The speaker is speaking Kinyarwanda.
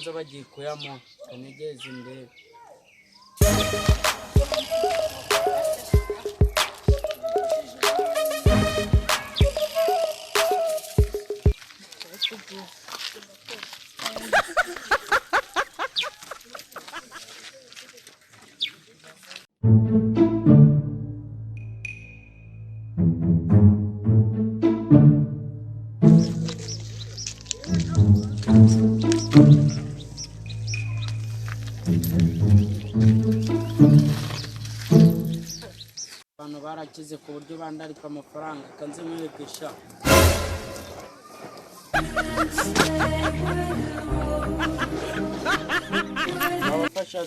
baza bagiye kuyamo kanegeze imbere. Abantu barakize ku buryo bandarika amafaranga kanze mwerekesha. Abafasha